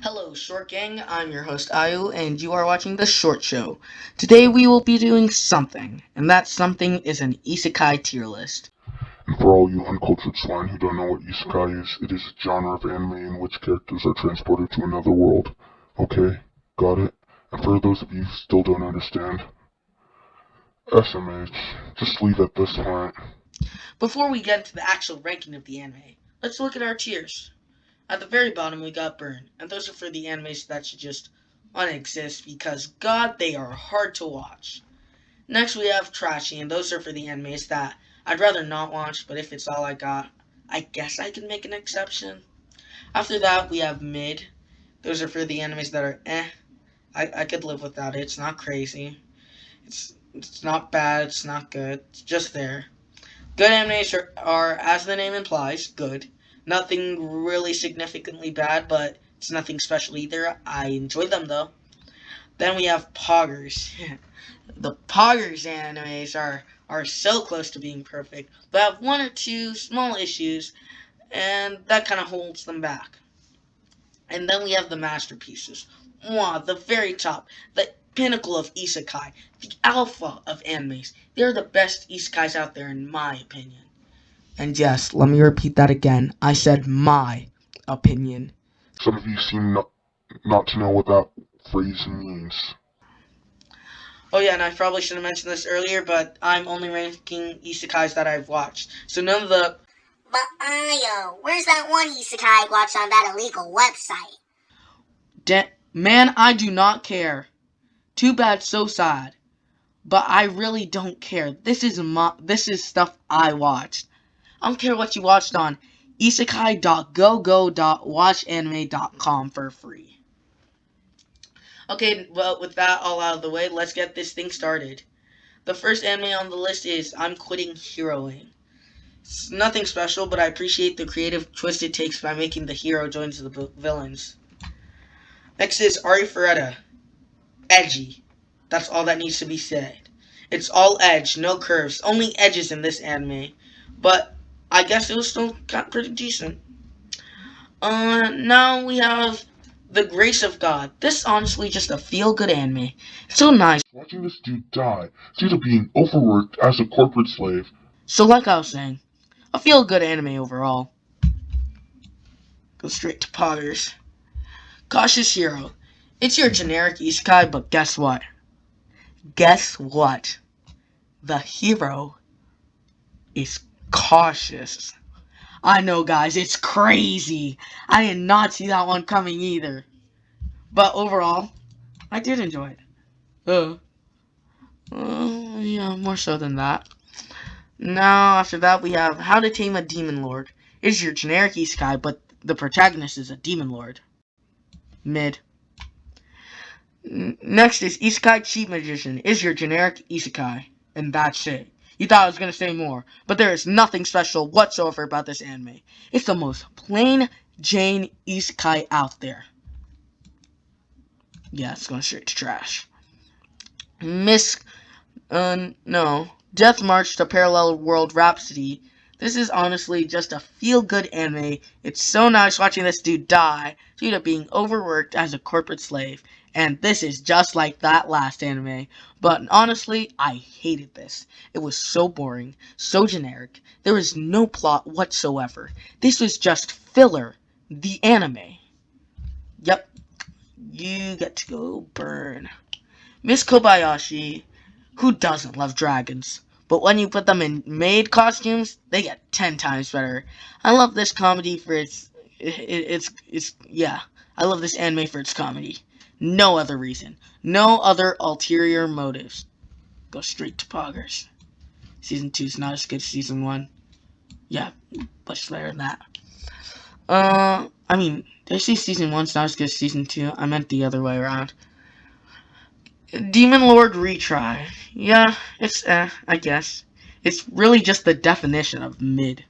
Hello, Short Gang. I'm your host, Ayu, and you are watching The Short Show. Today we will be doing something, and that something is an Isekai tier list. And for all you uncultured swine who don't know what Isekai is, it is a genre of anime in which characters are transported to another world. Okay, got it? And for those of you who still don't understand, SMH, just leave at this point. Before we get into the actual ranking of the anime, let's look at our tiers. At the very bottom we got Burn, and those are for the animes that should just unexist because, God, they are hard to watch. Next we have Trashy, and those are for the animes that I'd rather not watch, but if it's all I got, I guess I can make an exception. After that we have Mid. Those are for the animes that are I could live without it. It's not crazy. It's not bad. It's not good. It's just there. Good animes are, as the name implies, good. Nothing really significantly bad, but it's nothing special either. I enjoy them though. Then we have Poggers. The Poggers animes are so close to being perfect, but have one or two small issues, and that kind of holds them back. And then we have the masterpieces. Mwah, the very top, the pinnacle of isekai, the alpha of animes. They're the best isekais out there in my opinion. And yes, let me repeat that again. I said my opinion. Some of you seem not to know what that phrase means. Oh yeah, and I probably should have mentioned this earlier, but I'm only ranking isekais that I've watched. So none of the But Ayo, where's that one isekai I watched on that illegal website? man, I do not care. Too bad, so sad. But I really don't care. This is stuff I watched. I don't care what you watched on isekai.gogo.watchanime.com for free. Okay, well, with that all out of the way, let's get this thing started. The first anime on the list is I'm Quitting Heroing. It's nothing special, but I appreciate the creative twist it takes by making the hero join the villains. Next is Ari Feretta. Edgy. That's all that needs to be said. It's all edge, no curves, only edges in this anime. But I guess it was still pretty decent. Now we have The Grace of God. This is honestly just a feel-good anime. It's so nice. Watching this dude die due to being overworked as a corporate slave. So like I was saying, a feel-good anime overall. Go straight to Poggers. Cautious Hero. It's your generic isekai, but guess what? Guess what? The hero is cautious. I know, guys, it's crazy. I did not see that one coming either. But overall, I did enjoy it. Yeah, more so than that. Now, after that, we have How to Tame a Demon Lord. It's your generic isekai, but the protagonist is a demon lord. Mid. Next is Isekai Cheat Magician. Is your generic isekai, and that's it. You thought I was going to say more, but there is nothing special whatsoever about this anime. It's the most plain Jane isekai out there. Yeah, it's going straight to trash. Death March to Parallel World Rhapsody. This is honestly just a feel-good anime. It's so nice watching this dude die due to being overworked as a corporate slave. And this is just like that last anime. But honestly, I hated this. It was so boring, so generic. There was no plot whatsoever. This was just filler. The anime. Yep. You get to go burn. Miss Kobayashi. Who doesn't love dragons? But when you put them in maid costumes, they get 10 times better. I love this comedy for I love this anime for its comedy. No other reason. No other ulterior motives. Go straight to Poggers. Season 2 is not as good as Season 1. Yeah, much better than that. Did I say Season 1's not as good as Season 2? I meant the other way around. Demon Lord Retry. Yeah, it's I guess. It's really just the definition of mid.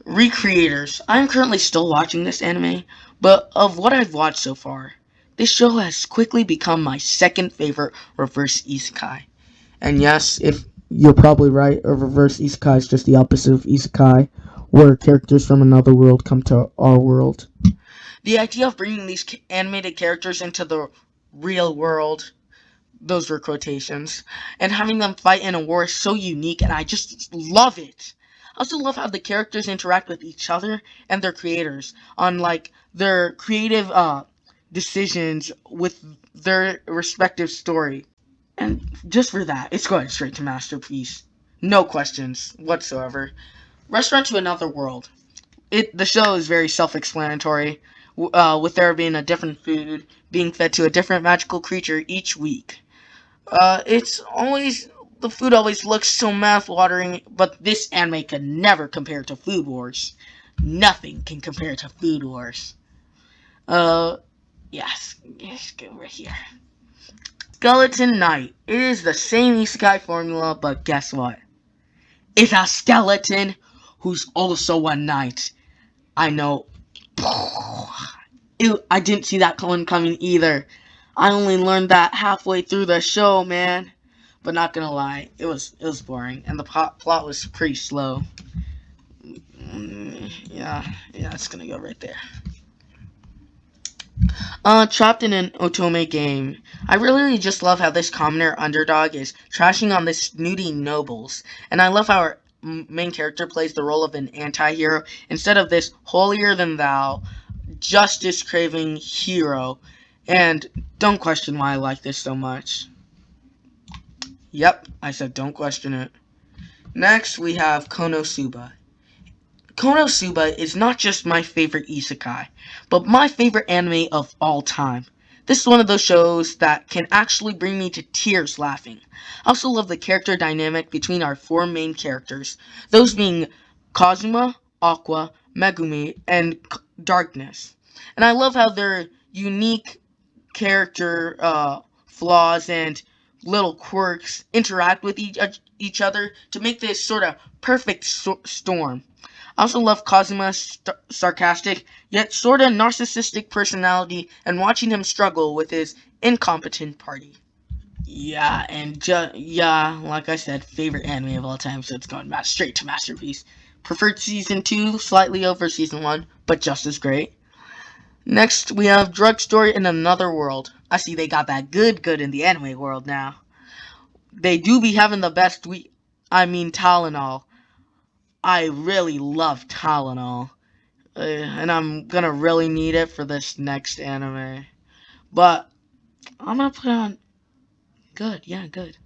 Recreators. I'm currently still watching this anime, but of what I've watched so far, this show has quickly become my second favorite reverse isekai. And yes, if you're probably right, a reverse isekai is just the opposite of isekai, where characters from another world come to our world. The idea of bringing these animated characters into the real world, those were quotations, and having them fight in a war is so unique, and I just love it. I also love how the characters interact with each other and their creators on like their creative decisions with their respective story. And just for that, it's going straight to masterpiece. No questions whatsoever. Restaurant to Another World. The show is very self-explanatory, with there being a different food being fed to a different magical creature each week. It's always the food always looks so mouth-watering, but this anime can never compare to Food Wars. Nothing can compare to Food Wars. Uh, yes, go right here. Skeleton Knight. It is the same isekai formula, but guess what? It's a skeleton who's also a knight. I know. Ew, I didn't see that one coming either. I only learned that halfway through the show, man. But not gonna lie, it was boring, and the plot was pretty slow. Yeah, it's gonna go right there. Trapped in an otome game. I really just love how this commoner underdog is trashing on the snooty nobles, and I love how our main character plays the role of an anti-hero instead of this holier-than-thou, justice-craving hero. And don't question why I like this so much. Yep, I said don't question it. Next, we have Konosuba. Konosuba is not just my favorite isekai, but my favorite anime of all time. This is one of those shows that can actually bring me to tears laughing. I also love the character dynamic between our four main characters, those being Kazuma, Aqua, Megumi, and Darkness. And I love how their unique character flaws and little quirks interact with each other to make this sort of perfect storm. I also love Kazuma's sarcastic, yet sorta narcissistic personality and watching him struggle with his incompetent party. Yeah, and like I said, favorite anime of all time, so it's going straight to masterpiece. Preferred season 2, slightly over season 1, but just as great. Next, we have Drugstore in Another World. I see they got that good in the anime world now. They do be having the best Tylenol. I really love Tylenol. And I'm gonna really need it for this next anime. But I'm gonna put on good. Yeah, good.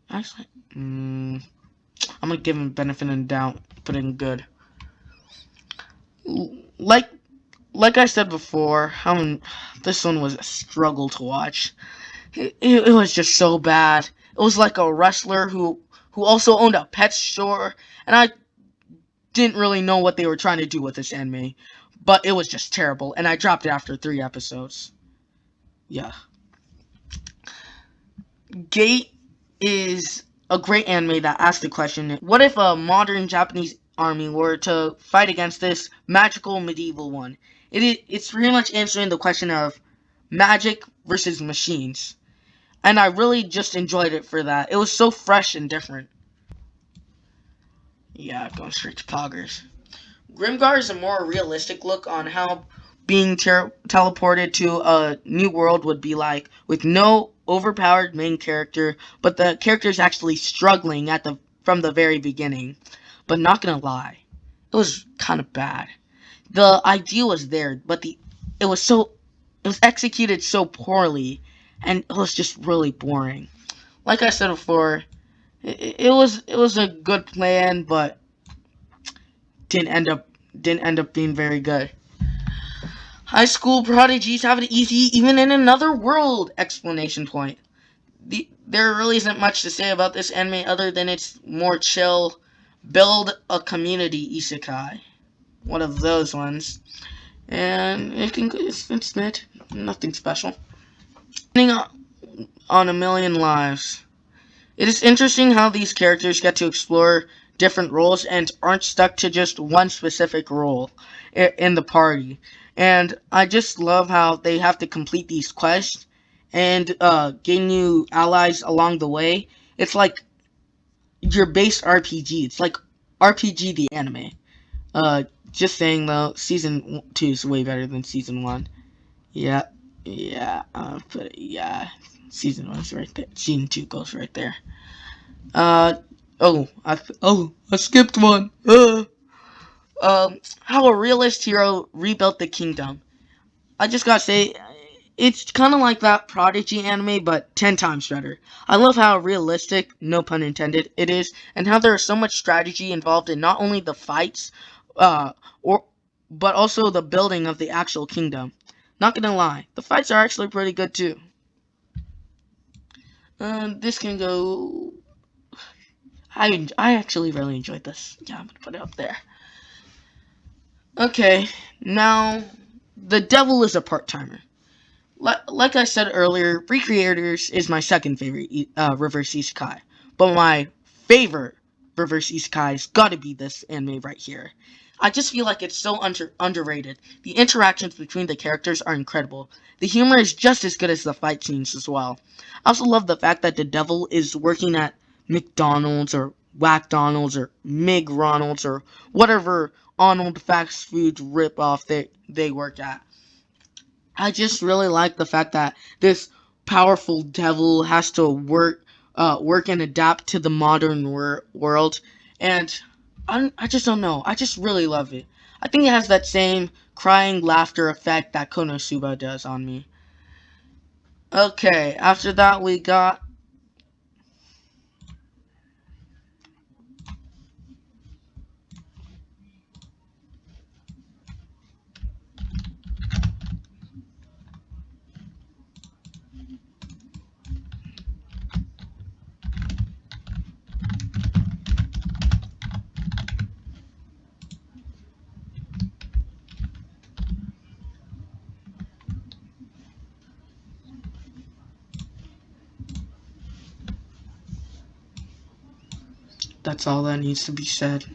Actually, I'm gonna give him benefit of the doubt. Put in good. Like I said before, this one was a struggle to watch. It was just so bad. It was like a wrestler who also owned a pet store, and I didn't really know what they were trying to do with this anime, but it was just terrible, and I dropped it after 3 episodes. Yeah. Gate is a great anime that asks the question, what if a modern Japanese army were to fight against this magical medieval one? It's pretty much answering the question of magic versus machines. And I really just enjoyed it for that. It was so fresh and different. Yeah, going straight to poggers. Grimgar is a more realistic look on how being teleported to a new world would be like, with no overpowered main character, but the character's actually struggling from the very beginning. But not gonna lie, it was kind of bad. The idea was there, but it was executed so poorly, and it was just really boring. Like I said before, it was a good plan, but didn't end up being very good. High school prodigies have it easy even in another world! Explanation point. There really isn't much to say about this anime other than it's more chill, build a community isekai. One of those ones. And it's mid. Nothing special. Ending on A Million Lives. It is interesting how these characters get to explore different roles and aren't stuck to just one specific role in the party. And I just love how they have to complete these quests and gain new allies along the way. It's like your base RPG. It's like RPG the anime. Just saying though, season 2 is way better than season 1. Yeah, yeah, but yeah, season 1's right there. Season 2 goes right there. I skipped one. How a realist hero rebuilt the kingdom. I just gotta say, it's kind of like that Prodigy anime, but 10 times better. I love how realistic, no pun intended, it is, and how there is so much strategy involved in not only the fights, uh, or but also the building of the actual kingdom. Not gonna lie, the fights are actually pretty good too. This can go. I actually really enjoyed this. Yeah, I'm gonna put it up there. Okay, now the devil is a part timer. Like I said earlier, Recreators is my second favorite reverse isekai. But my favorite reverse isekai's gotta be this anime right here. I just feel like it's so underrated. The interactions between the characters are incredible. The humor is just as good as the fight scenes as well. I also love the fact that the devil is working at McDonald's or Whackdonald's or McRonald's or whatever Arnold fast food ripoff they work at. I just really like the fact that this powerful devil has to work and adapt to the modern world, and I just don't know. I just really love it. I think it has that same crying laughter effect that Konosuba does on me. Okay, after that we got. That's all that needs to be said.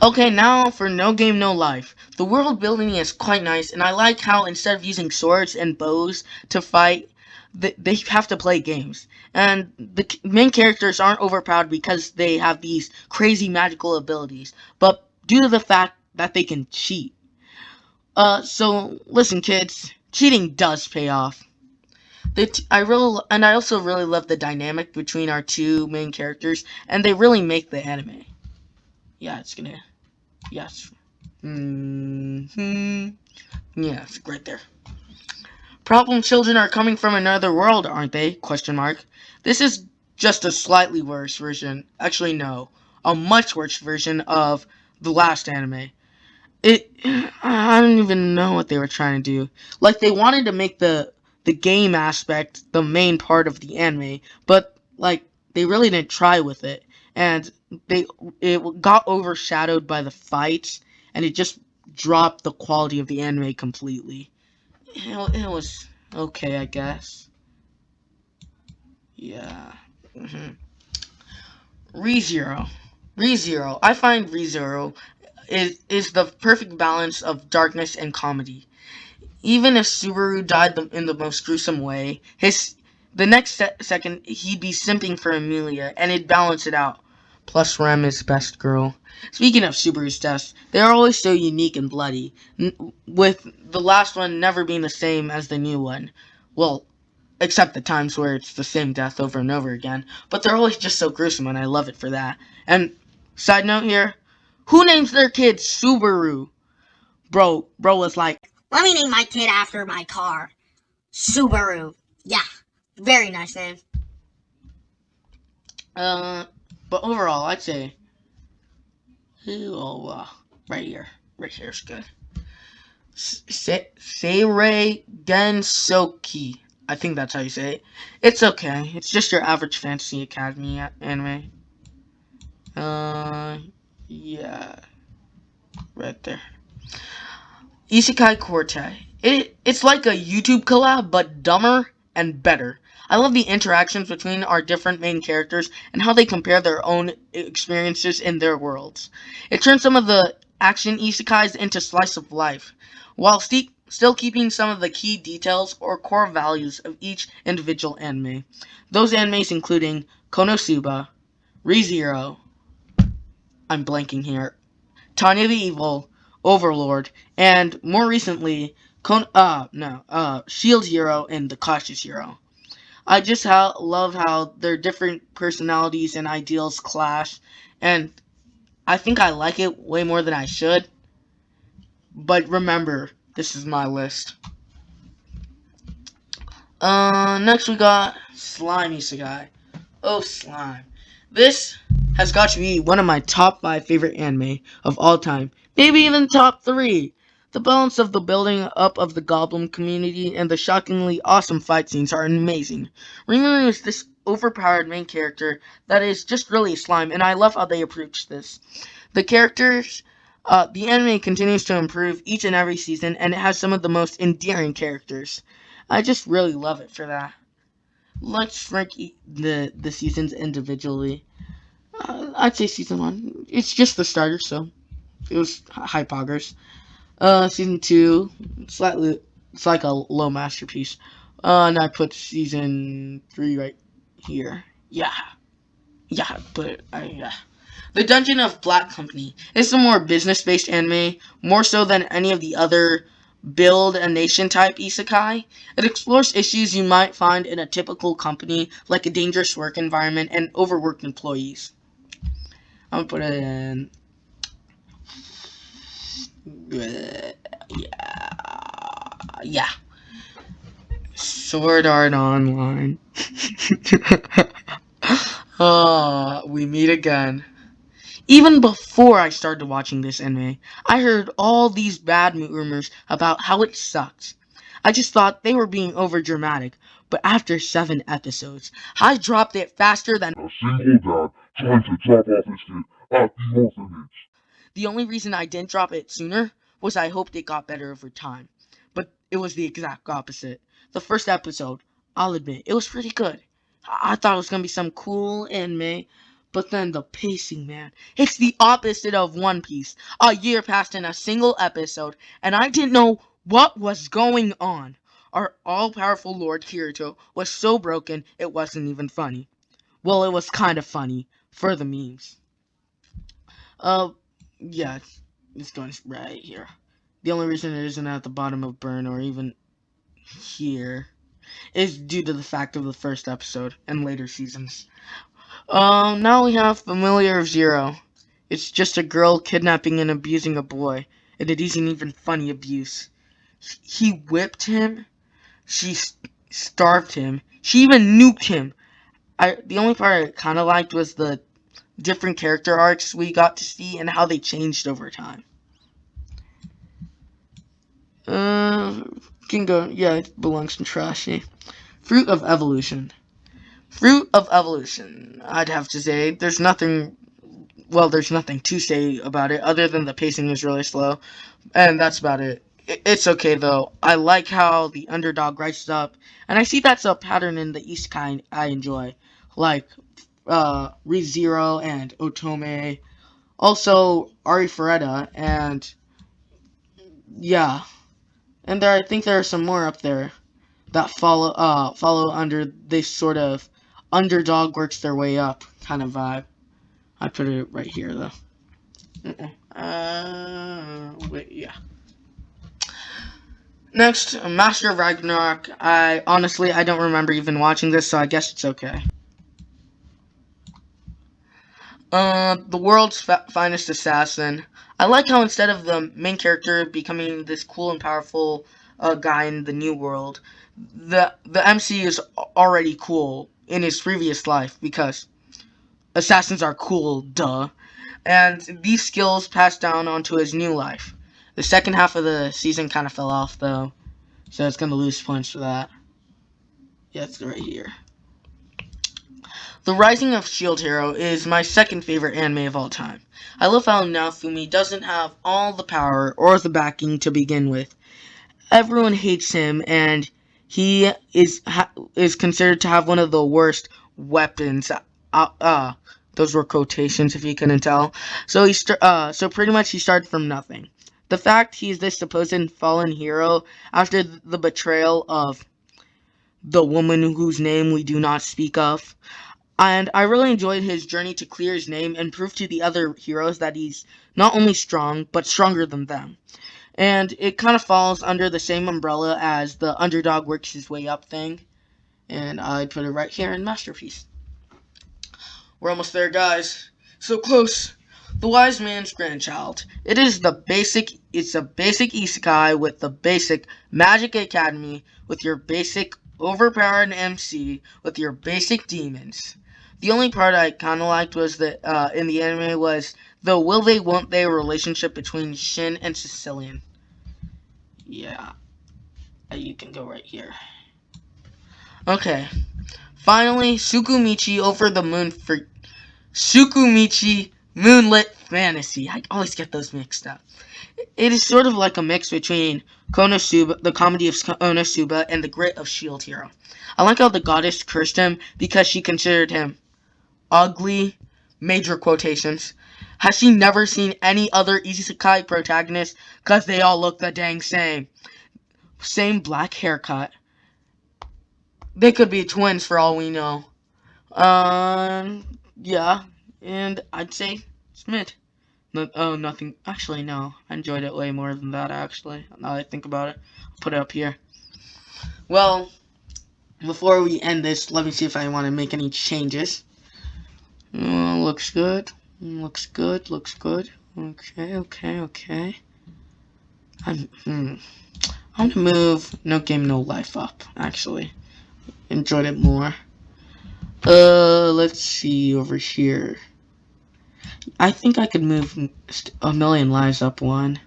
Okay, now for No Game No Life. The world building is quite nice, and I like how instead of using swords and bows to fight, they have to play games. And the main characters aren't overpowered because they have these crazy magical abilities, but due to the fact that they can cheat. So listen, kids, cheating does pay off. I also really love the dynamic between our two main characters, and they really make the anime. Yeah, it's gonna. Yes. Hmm. Yes, right there. Problem children are coming from another world, aren't they? Question mark. This is just a slightly worse version. Actually, no, a much worse version of the last anime. It. I don't even know what they were trying to do. Like they wanted to make the game aspect the main part of the anime, but like they really didn't try with it, and they it got overshadowed by the fights, and it just dropped the quality of the anime completely. It was okay, I guess. Yeah. hmm ReZero. ReZero. I find ReZero is the perfect balance of darkness and comedy. Even if Subaru died in the most gruesome way, the next second he'd be simping for Amelia, and it'd balance it out. Plus, Rem is best girl. Speaking of Subaru's deaths, they are always so unique and bloody, with the last one never being the same as the new one. Well, except the times where it's the same death over and over again. But they're always just so gruesome, and I love it for that. And side note here, who names their kid Subaru? Bro was like, Let me name my kid after my car. Subaru. Yeah, very nice name. uh, but overall, I'd say, oh, right here's good. Seirei Gensoki. I think that's how you say it. It's okay. It's just your average Fantasy Academy anime. Uh, yeah, right there. Isekai Kortei. It's like a YouTube collab, but dumber and better. I love the interactions between our different main characters and how they compare their own experiences in their worlds. It turns some of the action isekais into slice of life, while still keeping some of the key details or core values of each individual anime. Those animes including Konosuba, ReZero, I'm blanking here, Tanya the Evil, Overlord, and more recently, Shield Hero and the Cautious Hero. I just love how their different personalities and ideals clash, and I think I like it way more than I should. But remember, this is my list. Next we got Slime Isekai. Oh, Slime. This has got to be one of my top 5 favorite anime of all time. Maybe even top 3. The balance of the building up of the goblin community and the shockingly awesome fight scenes are amazing. Ringling is this overpowered main character that is just really a slime, and I love how they approach this. The characters, the anime continues to improve each and every season, and it has some of the most endearing characters. I just really love it for that. Let's rank the seasons individually. I'd say season 1. It's just the starter, so it was high poggers. Season 2, slightly, it's like a low masterpiece. And I put season 3 right here. Yeah, yeah. The Dungeon of Black Company is a more business-based anime, more so than any of the other build a nation type isekai. It explores issues you might find in a typical company, like a dangerous work environment and overworked employees. I'm gonna put it in. Yeah. Sword Art Online. We meet again. Even before I started watching this anime, I heard all these bad rumors about how it sucked. I just thought they were being overdramatic, but after 7 episodes, I dropped it faster than A single dad trying to drop off his kid at the orphanage. The only reason I didn't drop it sooner was I hoped it got better over time. But it was the exact opposite. The first episode, I'll admit, it was pretty good. I thought it was going to be some cool anime, but then the pacing, man. It's the opposite of One Piece. A year passed in a single episode, and I didn't know what was going on. Our all-powerful Lord Kirito was so broken, it wasn't even funny. Well, it was kind of funny, for the memes. Uh, yeah, it's going right here. The only reason it isn't at the bottom of Burn or even here is due to the fact of the first episode and later seasons. Now we have Familiar of Zero. It's just a girl kidnapping and abusing a boy, and it isn't even funny abuse. He whipped him, she starved him, she even nuked him. The only part I kind of liked was the different character arcs we got to see and how they changed over time. Can go. Yeah, it belongs in trashy. Fruit of Evolution. Fruit of Evolution. I'd have to say there's nothing. Well, there's nothing to say about it other than the pacing is really slow, and that's about it. It's okay though. I like how the underdog rises up, and I see that's a pattern in the isekai I enjoy, like ReZero and Otome. Also Ari Feretta, and yeah, and I think there are some more up there that follow under this sort of underdog works their way up kind of vibe. I put it right here though. Wait, yeah. Next, Master of Ragnarok. I don't remember even watching this, so I guess it's okay. The world's finest assassin. I like how instead of the main character becoming this cool and powerful guy in the new world, the MC is already cool in his previous life because assassins are cool, duh. And these skills passed down onto his new life. The second half of the season kind of fell off though, so it's gonna lose points for that. Yeah, it's right here. The Rising of Shield Hero is my second favorite anime of all time. I love how Naofumi doesn't have all the power or the backing to begin with. Everyone hates him, and he is considered to have one of the worst weapons. Those were quotations if you couldn't tell. So so pretty much he started from nothing. The fact he's this supposed fallen hero after the betrayal of the woman whose name we do not speak of, And I really enjoyed his journey to clear his name and prove to the other heroes that he's not only strong, but stronger than them. And it kind of falls under the same umbrella as the underdog works his way up thing. And I'd put it right here in Masterpiece. We're almost there, guys. So close. The Wise Man's Grandchild. It's a basic isekai with the basic Magic Academy, with your basic overpowered MC, with your basic demons. The only part I kind of liked was that in the anime was the will they won't they relationship between Shin and Sicilian. Yeah, you can go right here. Okay. Finally, Sukumichi over the moon for Sukumichi Moonlit Fantasy. I always get those mixed up. It is sort of like a mix between Konosuba, the comedy of Konosuba, and the grit of Shield Hero. I like how the goddess cursed him because she considered him ugly, major quotations. Has she never seen any other isekai protagonist? Because they all look the dang same. Same black haircut. They could be twins for all we know. Yeah, and I'd say it's mid. No, oh, nothing. Actually, no. I enjoyed it way more than that, actually. Now that I think about it. I'll put it up here. Well, before we end this, let me see if I want to make any changes. Looks good. Looks good. Looks good. Okay. I'm gonna move No Game, No Life up, actually. Enjoyed it more. Let's see over here. I think I could move A Million Lives up one.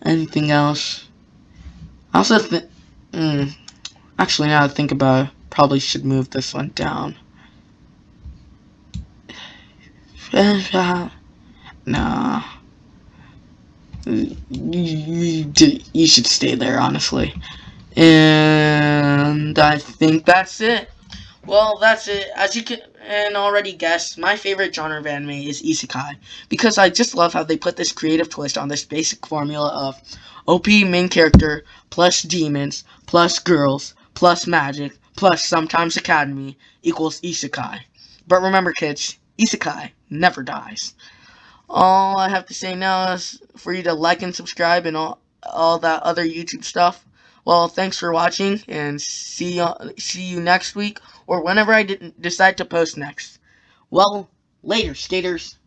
Anything else? I also actually, now that I think about it, probably should move this one down. Nah. You should stay there, honestly. And I think that's it. Well, that's it. As you can already guess, my favorite genre of anime is isekai, because I just love how they put this creative twist on this basic formula of OP main character, plus demons, plus girls, plus magic, plus sometimes academy, equals isekai. But remember, kids, isekai never dies. All I have to say now is for you to like and subscribe and all that other YouTube stuff. Well, thanks for watching, and see you next week, or whenever I decide to post next. Well, later, skaters.